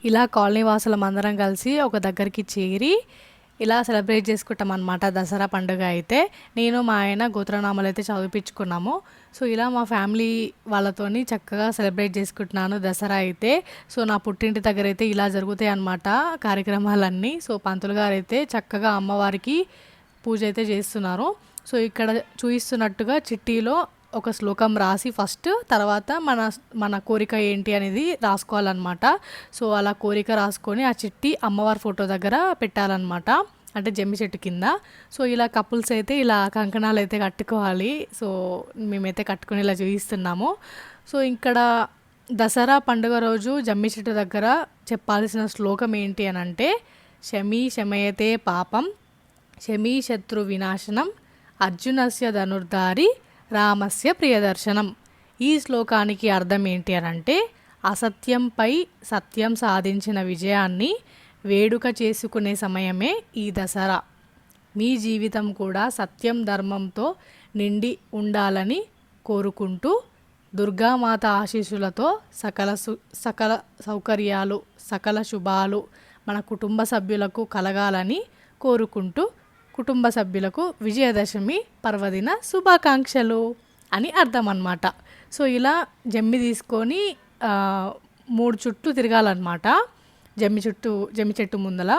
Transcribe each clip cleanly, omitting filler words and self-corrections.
ఇలా కాలనీ వాసులం అందరం కలిసి ఒక దగ్గరికి చేరి ఇలా సెలబ్రేట్ చేసుకుంటాం అనమాట దసరా పండుగ అయితే. నేను మా ఆయన గోత్రనామాలు అయితే చదివిపించుకున్నాము. సో ఇలా మా ఫ్యామిలీ వాళ్ళతోని చక్కగా సెలబ్రేట్ చేసుకుంటున్నాను దసరా అయితే. సో నా పుట్టింటి దగ్గర అయితే ఇలా జరుగుతాయి అన్నమాట కార్యక్రమాలన్నీ. సో పంతులు గారు అయితే చక్కగా అమ్మవారికి పూజ అయితే చేస్తున్నారు. సో ఇక్కడ చూపిస్తున్నట్టుగా చిట్టీలో ఒక శ్లోకం రాసి ఫస్ట్ తర్వాత మన మన కోరిక ఏంటి అనేది రాసుకోవాలన్నమాట. సో అలా కోరిక రాసుకొని ఆ చిట్టి అమ్మవారి ఫోటో దగ్గర పెట్టాలన్నమాట, అంటే జమ్మి చెట్టు కింద. సో ఇలా కపుల్స్ అయితే ఇలా కంకణాలు అయితే కట్టుకోవాలి. సో మేమైతే కట్టుకొని ఇలా చూపిస్తున్నాము. సో ఇక్కడ దసరా పండుగ రోజు జమ్మి చెట్టు దగ్గర చెప్పాల్సిన శ్లోకం ఏంటి అని అంటే, శమీ శమయతే పాపం శమీ శత్రు వినాశనం అర్జునస్య ధనుర్ధారి రామస్య ప్రియదర్శనం. ఈ శ్లోకానికి అర్థం ఏంటి అని అంటే, అసత్యంపై సత్యం సాధించిన విజయాన్ని వేడుక చేసుకునే సమయమే ఈ దసరా. మీ జీవితం కూడా సత్యం ధర్మంతో నిండి ఉండాలని కోరుకుంటూ దుర్గామాత ఆశీస్సులతో సకల సౌకర్యాలు సకల శుభాలు మన కుటుంబ సభ్యులకు కలగాలని కోరుకుంటూ కుటుంబ సభ్యులకు విజయదశమి పర్వదిన శుభాకాంక్షలు అని అర్థం అన్నమాట. సో ఇలా జమ్మి తీసుకొని 3 చుట్టూ తిరగాలన్నమాట జమ్మి చెట్టు ముందల.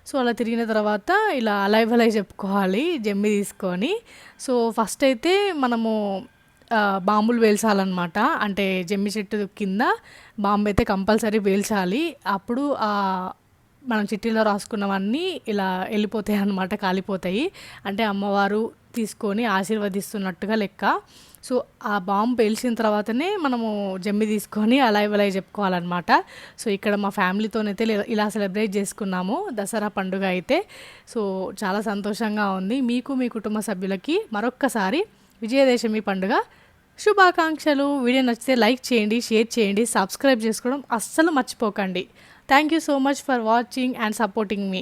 సో అలా తిరిగిన తర్వాత ఇలా అలై చెప్పుకోవాలి జమ్మి తీసుకొని. సో ఫస్ట్ అయితే మనము బాంబులు పేల్చాలన్నమాట, అంటే జమ్మి చెట్టు కింద బాంబు అయితే కంపల్సరీ పేల్చాలి. అప్పుడు మనం చిట్టీలో రాసుకున్నవన్నీ ఇలా వెళ్ళిపోతాయి అన్నమాట, కాలిపోతాయి. అంటే అమ్మవారు తీసుకొని ఆశీర్వదిస్తున్నట్టుగా లెక్క. సో ఆ బాంబు పేల్చిన తర్వాతనే మనము జమ్మి తీసుకొని అలై చెప్పుకోవాలన్నమాట. సో ఇక్కడ మా ఫ్యామిలీతోనైతే ఇలా సెలబ్రేట్ చేసుకున్నాము దసరా పండుగ అయితే. సో చాలా సంతోషంగా ఉంది. మీకు మీ కుటుంబ సభ్యులకి మరొక్కసారి విజయదశమి పండుగ శుభాకాంక్షలు. వీడియో నచ్చితే లైక్ చేయండి, షేర్ చేయండి, సబ్స్క్రైబ్ చేసుకోవడం అస్సలు మర్చిపోకండి. Thank you so much for watching and supporting me.